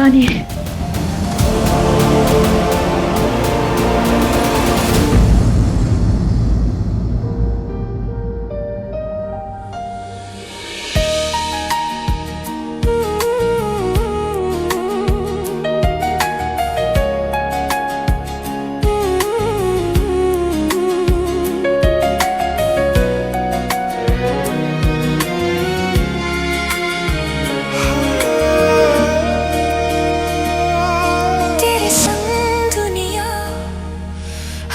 कहानी है।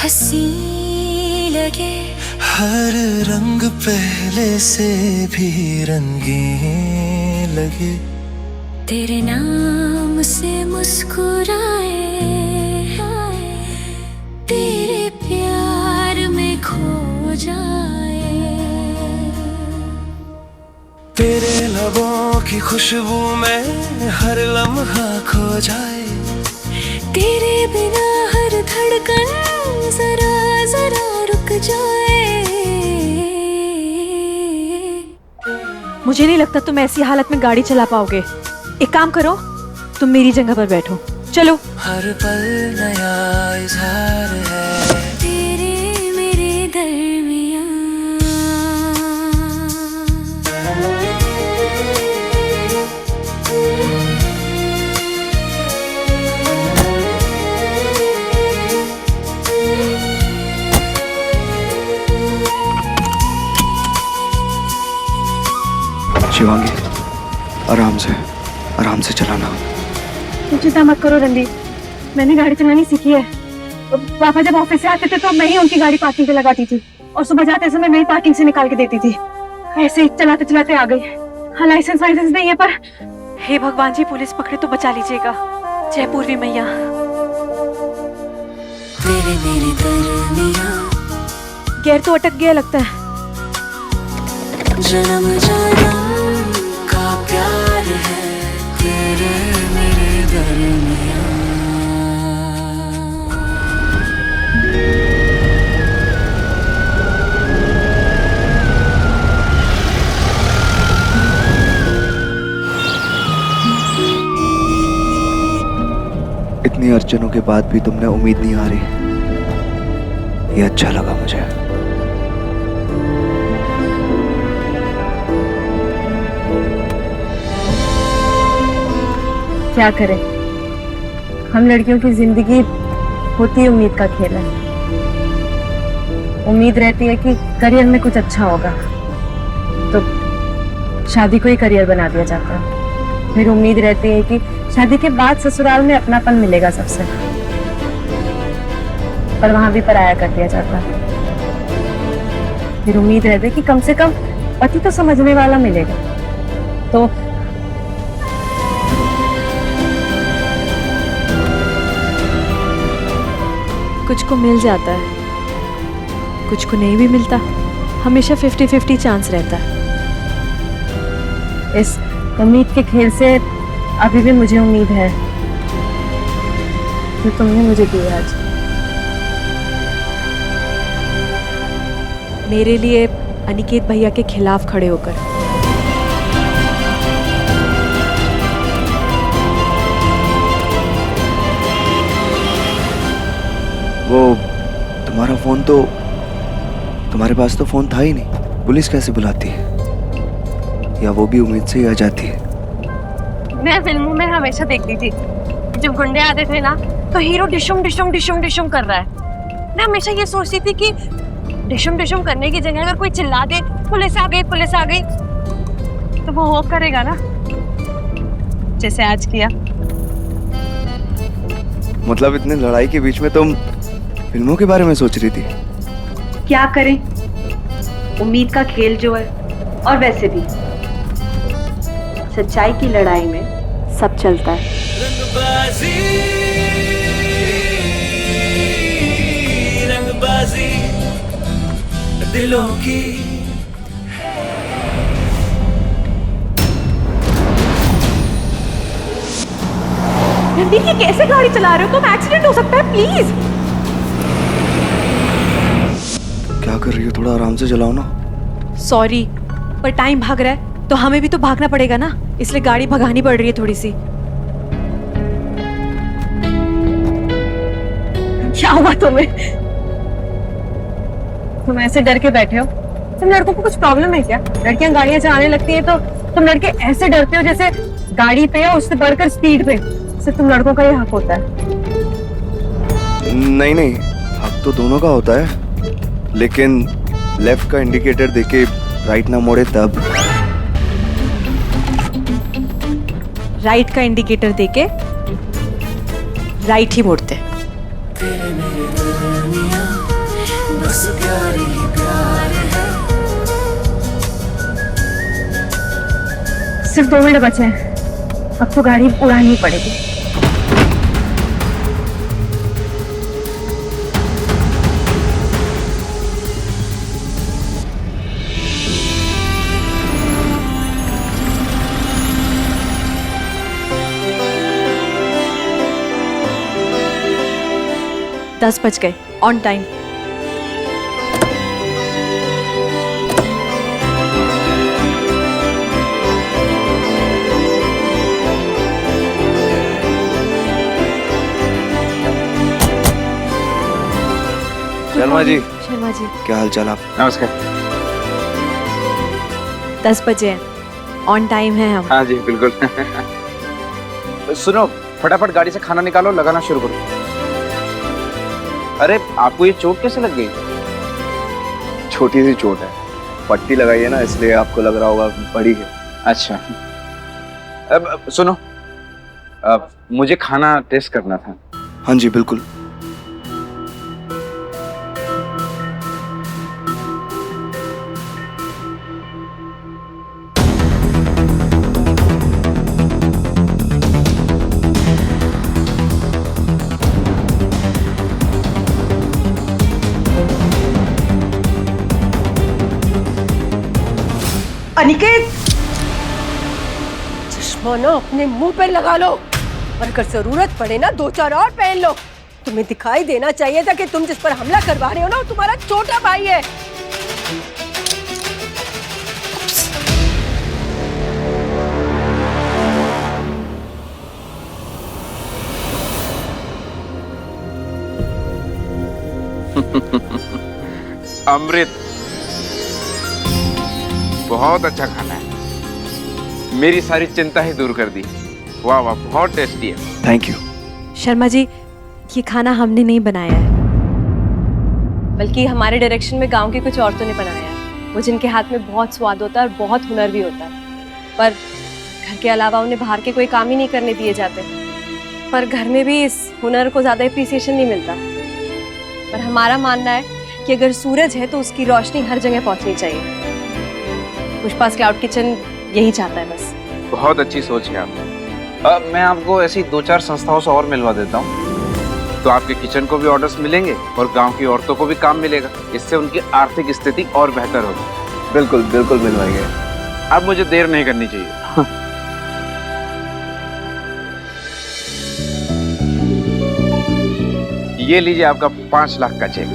हंसी लगे, हर रंग पहले से भी रंगीन लगे, तेरे नाम से मुस्कुराए, तेरे प्यार में खो जाए, तेरे लबों की खुशबू में हर लम्हा खो जाए, तेरे बिना हर धड़कन जरा जरा रुक जाए। मुझे नहीं लगता तुम ऐसी हालत में गाड़ी चला पाओगे। एक काम करो, तुम मेरी जगह पर बैठो, चलो। हर पल नया इज़हार है तेरे मेरे दरमियां, शिवांगी, आराम से चलाना। तुम चिंता मत करो रणदीप, मैंने गाड़ी चलानी सीखी है। पापा जब ऑफिस से आते थे तो मैं ही उनकी गाड़ी पार्किंग पे लगाती थी और सुबह जाते समय मैं ही पार्किंग से निकाल के देती थी। ऐसे ही चलाते चलाते आ गई। हाँ, लाइसेंस नहीं है, पर हे भगवान जी, पुलिस पकड़े तो बचा लीजिएगा। जय पूर्वी मैया। तेरे मेरे दरमियां, गियर तो अटक गया लगता है। जन्म जन्म का प्यार है तेरे मेरे दरमियां। इतनी अड़चनों के बाद भी तुमने उम्मीद नहीं हारी, ये अच्छा लगा मुझे। क्या करें, हम लड़कियों की जिंदगी होती है उम्मीद का खेल है। उम्मीद रहती है कि करियर में कुछ अच्छा होगा तो शादी को ही करियर बना दिया जाता है। फिर उम्मीद रहती है कि शादी के बाद ससुराल में अपनापन मिलेगा सबसे, पर वहां भी पराया कर दिया जाता है। फिर उम्मीद रहती है कि कम से कम पति तो समझने वाला मिलेगा, तो कुछ को मिल जाता है, कुछ को नहीं भी मिलता। हमेशा 50-50 चांस रहता है। इस उम्मीद के खेल से अभी भी मुझे उम्मीद है जो तुमने मुझे दी आज। मेरे लिए अनिकेत भैया के खिलाफ खड़े होकर। वो तुम्हारा फोन तो, तुम्हारे पास तो फोन था ही नहीं, पुलिस कैसे बुलाती है? या वो भी उम्मीद से ही आ जाती है? मैं फिल्मों में हमेशा देखती थी, जब गुंडे आते थे ना तो हीरो डिशुम डिशुम डिशुम डिशुम कर रहा है। मैं हमेशा ये सोचती थी कि डिशुम डिशुम करने की जगह अगर कोई चिल्ला दे पुलिस आ गई, तो वो करेगा ना, जैसे आज किया। मतलब इतने लड़ाई के बीच में तुम फिल्मों के बारे में सोच रही थी? क्या करें, उम्मीद का खेल जो है, और वैसे भी सच्चाई की लड़ाई में सब चलता है। रंगबाजी दिलों की। रणदीप, ये कैसे गाड़ी चला रहे हो तुम? एक्सीडेंट हो सकता है, प्लीज। क्या कर रही हो? थोड़ा आराम से चलाओ ना। सॉरी, पर टाइम भाग रहा है तो हमें भी तो भागना पड़ेगा ना, इसलिए गाड़ी भगानी पड़ रही है थोड़ी सी। क्या हुआ तुम्हें? तुम ऐसे डर के बैठे हो? तुम लड़कों को कुछ प्रॉब्लम है क्या? लड़कियां गाड़ियां चलाने लगती है तो तुम लड़के ऐसे डरते हो जैसे गाड़ी पे या उससे बढ़कर स्पीड पे। सिर्फ तुम लड़कों का ही हक होता है। नहीं नहीं, हक तो दोनों का होता है, लेकिन लेफ्ट का इंडिकेटर देके राइट ना मोड़े तब। राइट का इंडिकेटर देके राइट ही मोड़ते। बस प्यार ही प्यार है। सिर्फ 2 मिनट बचे हैं, अब तो गाड़ी उड़ानी पड़ेगी। दस बज गए, ऑन टाइम। शर्मा जी, शर्मा जी, क्या हाल चाल आप? नमस्कार। 10 बजे हैं, ऑन टाइम है हम। हाँ जी बिल्कुल। सुनो, फटाफट गाड़ी से खाना निकालो, लगाना शुरू करो। अरे आपको ये चोट कैसे लग गई? छोटी सी चोट है, पट्टी लगाई है ना, इसलिए आपको लग रहा होगा बड़ी है। अच्छा, अब सुनो, अब मुझे खाना टेस्ट करना था। हाँ जी बिल्कुल। अनिकेत, चश्मा ना अपने मुंह पे लगा लो और अगर जरूरत पड़े ना 2-4 और पहन लो। तुम्हें दिखाई देना चाहिए था कि तुम जिस पर हमला करवा रहे हो ना वो तुम्हारा छोटा भाई है। अमृत, बहुत अच्छा खाना है, मेरी सारी चिंता ही दूर कर दी। वाह वाह, बहुत टेस्टी है। Thank you. शर्मा जी, ये खाना हमने नहीं बनाया है, बल्कि हमारे डायरेक्शन में गांव की कुछ औरतों ने बनाया है। वो जिनके हाथ में बहुत स्वाद होता है और बहुत हुनर भी होता है, पर घर के अलावा उन्हें बाहर के कोई काम ही नहीं करने दिए जाते। पर घर में भी इस हुनर को ज़्यादा अप्रिसिएशन नहीं मिलता। पर हमारा मानना है कि अगर सूरज है तो उसकी रोशनी हर जगह पहुंचनी चाहिए। पुष्पास क्लाउड किचन यही चाहता है बस। बहुत अच्छी सोच है आपकी। मैं आपको ऐसी 2-4 संस्थाओं से और मिलवा देता हूँ, तो आपके किचन को भी ऑर्डर्स मिलेंगे और गांव की औरतों को भी काम मिलेगा। इससे उनकी आर्थिक स्थिति और बेहतर होगी। बिल्कुल बिल्कुल मिलवाएंगे। अब मुझे देर नहीं करनी चाहिए। ये लीजिए आपका 5 लाख का चेक।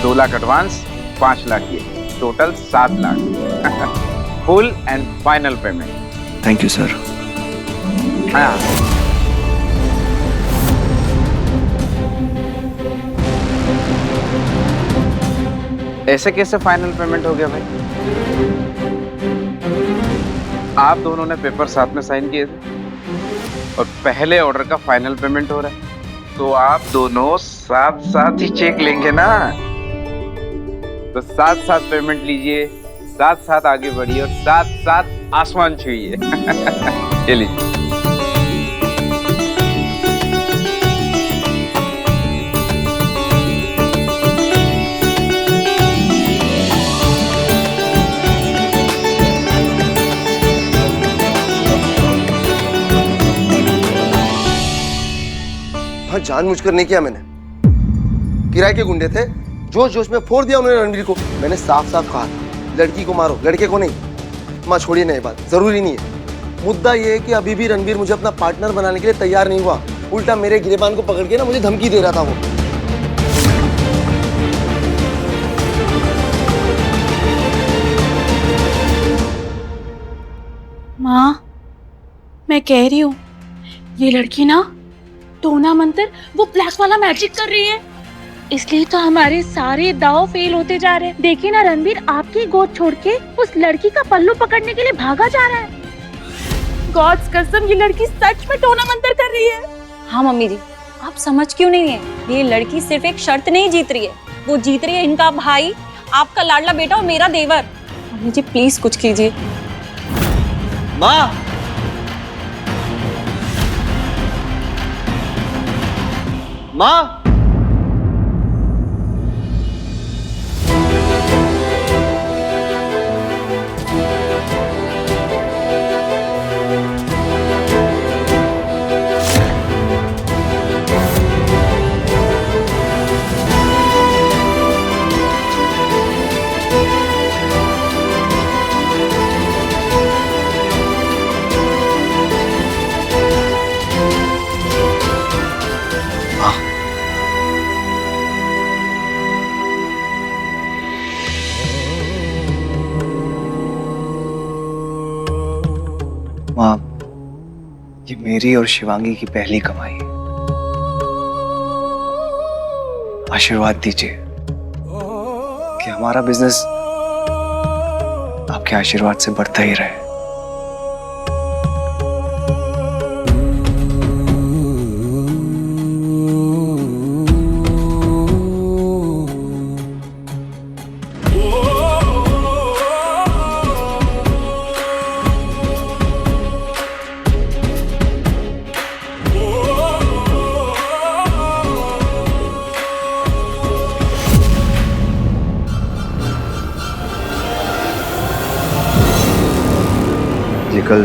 2 लाख एडवांस, 5 लाख ये, total 7 lakh. Full and final payment. Thank you sir. हाँ, ऐसे कैसे फाइनल पेमेंट हो गया भाई? आप दोनों ने पेपर साथ में साइन किए थे और पहले ऑर्डर का फाइनल पेमेंट हो रहा है, तो आप दोनों साथ साथ ही चेक लेंगे ना। तो साथ साथ पेमेंट लीजिए, साथ साथ आगे बढ़िए और साथ साथ आसमान छुइए। ये लीजिए। हाँ, जानबूझकर नहीं किया मैंने। किराए के गुंडे थे, जोश जोश में फोड़ दिया उन्होंने रणवीर को। मैंने साफ साफ कहा था, लड़की को मारो, लड़के को नहीं। माँ छोड़िए ना, ये बात जरूरी नहीं है। मुद्दा ये है कि अभी भी रणवीर मुझे अपना पार्टनर बनाने के लिए तैयार नहीं हुआ। उल्टा मेरे गिरेबान को पकड़ के ना मुझे धमकी दे रहा था वो। माँ, मैं कह रही हूँ ये लड़की ना टोना मंत्र वो ब्लैक वाला मैजिक कर रही है, इसलिए तो हमारे सारे दाव फेल होते जा रहे हैं। देखिए ना रणवीर, आपकी गोद छोड़ के उस लड़की का पल्लू पकड़ने के लिए भागा जा रहा है। गॉड्स कसम, ये लड़की सच में टोना मंत्र कर रही है। हाँ मम्मी जी, आप समझ क्यों नहीं है? ये लड़की सिर्फ एक शर्त नहीं जीत रही है, वो जीत रही है इनका भाई, आपका लाडला बेटा और मेरा देवर। मम्मी जी प्लीज कुछ कीजिए। माँ, माँ, माँ, ये मेरी और शिवांगी की पहली कमाई है। आशीर्वाद दीजिए कि हमारा बिजनेस आपके आशीर्वाद से बढ़ता ही रहे। ये कल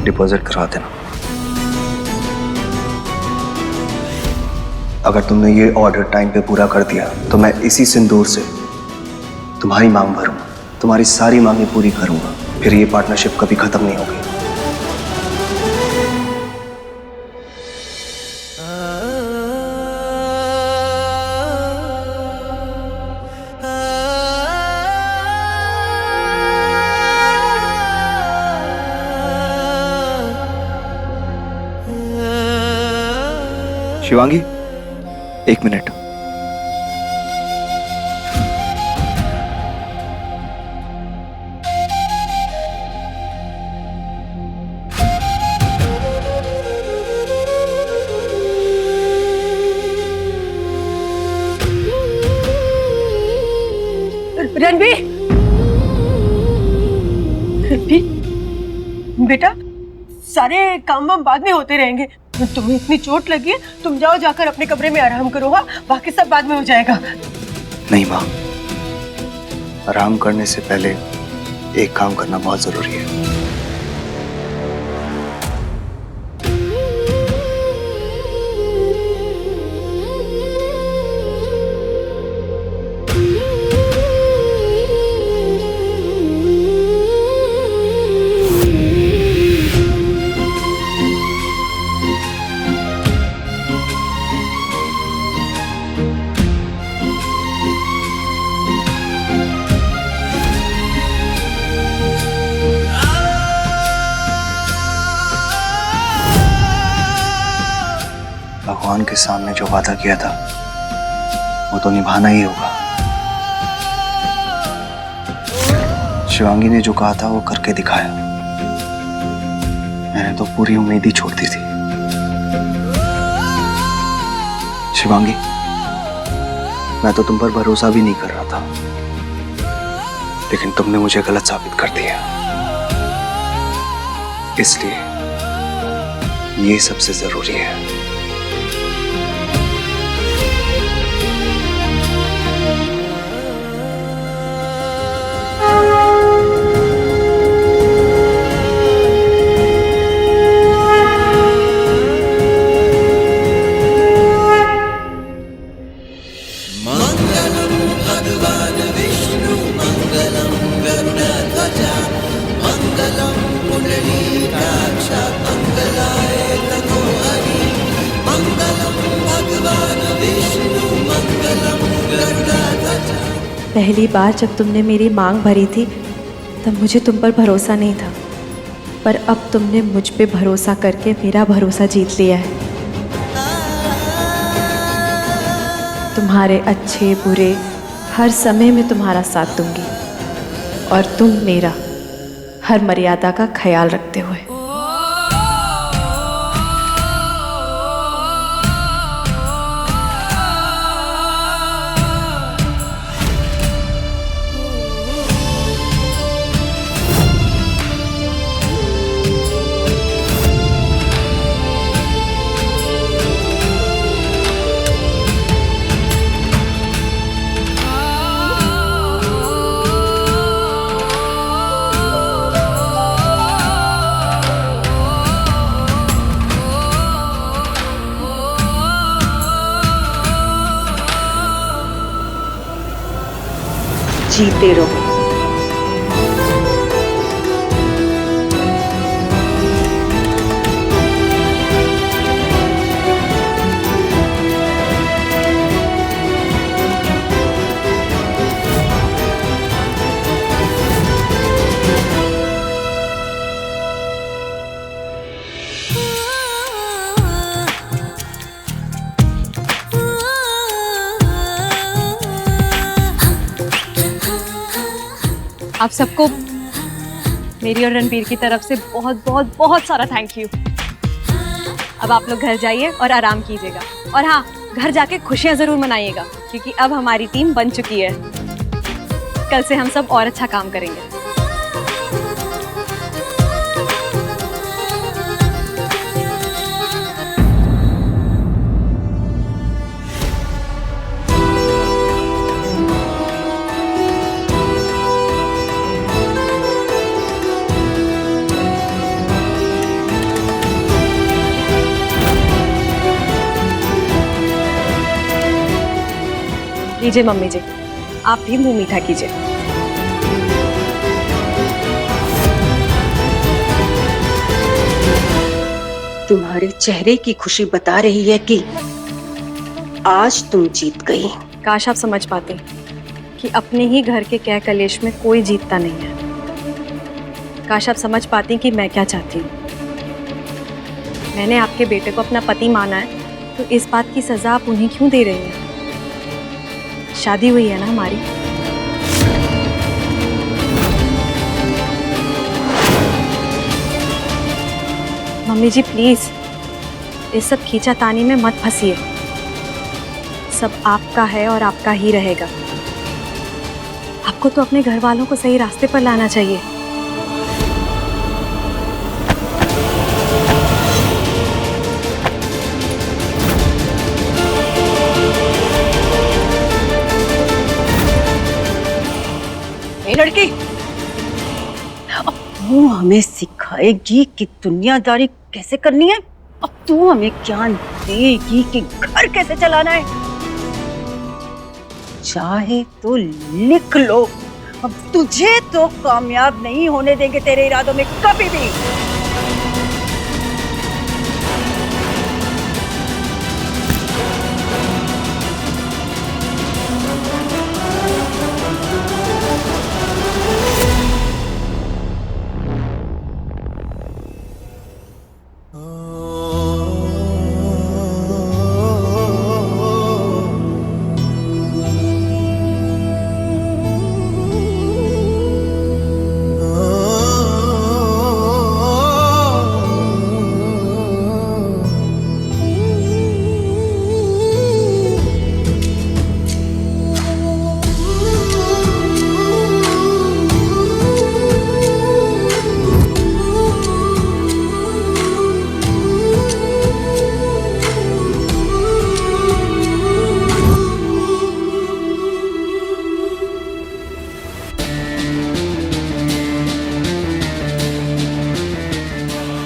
डिपॉजिट करा देना। अगर तुमने ये ऑर्डर टाइम पे पूरा कर दिया तो मैं इसी सिंदूर से तुम्हारी मांग भरूंगा, तुम्हारी सारी मांगें पूरी करूंगा। फिर ये पार्टनरशिप कभी खत्म नहीं होगी। शिवांगी, एक मिनट। रणवीर, बेटा सारे काम वाम बाद में होते रहेंगे। तुम्हें इतनी चोट लगी है, तुम जाओ जाकर अपने कमरे में आराम करो। हाँ, बाकी सब बाद में हो जाएगा। नहीं माँ, आराम करने से पहले एक काम करना बहुत जरूरी है। भगवान के सामने जो वादा किया था वो तो निभाना ही होगा। शिवांगी ने जो कहा था वो करके दिखाया। मैंने तो पूरी उम्मीद ही छोड़ दी थी। शिवांगी, मैं तो तुम पर भरोसा भी नहीं कर रहा था, लेकिन तुमने मुझे गलत साबित कर दिया। इसलिए ये सबसे जरूरी है। पहली बार जब तुमने मेरी मांग भरी थी तब मुझे तुम पर भरोसा नहीं था, पर अब तुमने मुझ पे भरोसा करके मेरा भरोसा जीत लिया है। तुम्हारे अच्छे बुरे हर समय में तुम्हारा साथ दूंगी और तुम मेरा हर मर्यादा का ख्याल रखते हुए। जीते रहो। आप सबको मेरी और रणबीर की तरफ से बहुत बहुत बहुत सारा थैंक यू। अब आप लोग घर जाइए और आराम कीजिएगा, और हाँ, घर जाके खुशियां जरूर मनाइएगा, क्योंकि अब हमारी टीम बन चुकी है। कल से हम सब और अच्छा काम करेंगे। लीजिए मम्मी जी, आप भी मुंह मीठा कीजिए। तुम्हारे चेहरे की खुशी बता रही है कि आज तुम जीत गई। काश आप समझ पाते कि अपने ही घर के कह कलेश में कोई जीतता नहीं है। काश आप समझ पाती कि मैं क्या चाहती हूँ। मैंने आपके बेटे को अपना पति माना है, तो इस बात की सजा आप उन्हें क्यों दे रही हैं? शादी हुई है ना हमारी। मम्मी जी प्लीज इस सब खींचातानी में मत फंसिए। सब आपका है और आपका ही रहेगा। आपको तो अपने घर वालों को सही रास्ते पर लाना चाहिए। लड़की, अब तू हमें सिखाएगी कि दुनियादारी कैसे करनी है। अब तू हमें ज्ञान देगी कि घर कैसे चलाना है। चाहे तो लिख लो, अब तुझे तो कामयाब नहीं होने देंगे तेरे इरादों में कभी भी।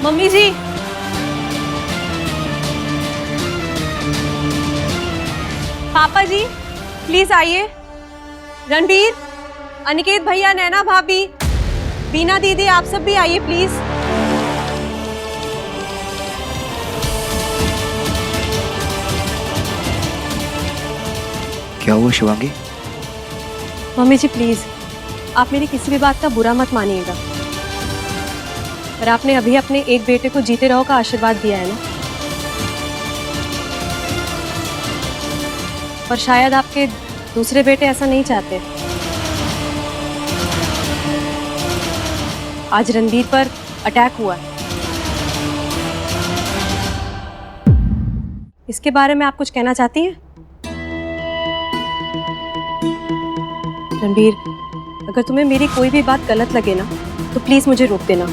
मम्मी जी, पापा जी प्लीज आइए। रणबीर, अनिकेत भैया, नैना भाभी, बीना दीदी, आप सब भी आइए प्लीज। क्या हुआ शिवांगी? मम्मी जी प्लीज आप मेरी किसी भी बात का बुरा मत मानिएगा, पर आपने अभी अपने एक बेटे को जीते रहो का आशीर्वाद दिया है ना। पर शायद आपके दूसरे बेटे ऐसा नहीं चाहते। आज रणबीर पर अटैक हुआ है, इसके बारे में आप कुछ कहना चाहती हैं? रणबीर, अगर तुम्हें मेरी कोई भी बात गलत लगे ना तो प्लीज मुझे रोक देना।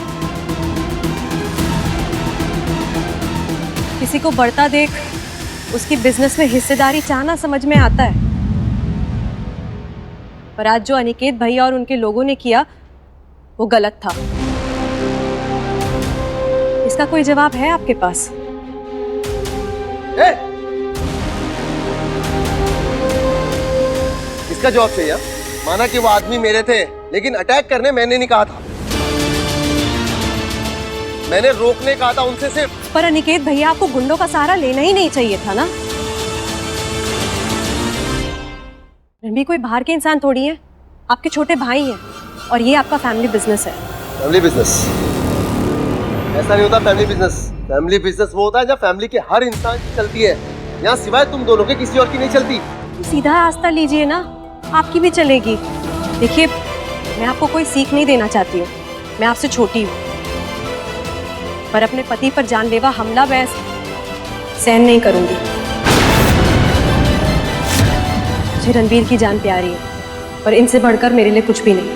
किसी को बढ़ता देख उसकी बिजनेस में हिस्सेदारी चाहना समझ में आता है, पर आज जो अनिकेत भैया और उनके लोगों ने किया वो गलत था। इसका कोई जवाब है आपके पास? इसका जवाब चाहिए? माना कि वो आदमी मेरे थे, लेकिन अटैक करने मैंने नहीं कहा था, मैंने रोकने कहा था उनसे सिर्फ। पर अनिकेत भैया, आपको गुंडों का सहारा लेना ही नहीं चाहिए था ना। रणबीर कोई बाहर के इंसान थोड़ी है, आपके छोटे भाई हैं और ये आपका फैमिली बिजनेस है। Family business? ऐसा नहीं होता फैमिली बिजनेस। फैमिली बिजनेस वो होता है जब फैमिली के हर इंसान की चलती है। यहाँ सिवाय तुम दोनों के किसी और की नहीं चलती। सीधा रास्ता लीजिए ना, आपकी भी चलेगी। देखिए, मैं आपको कोई सीख नहीं देना चाहती हूँ, मैं आपसे छोटी हूँ, पर अपने पति पर जानलेवा हमला मैं सहन नहीं करूंगी। मुझे रणबीर की जान प्यारी है, पर इनसे बढ़कर मेरे लिए कुछ भी नहीं।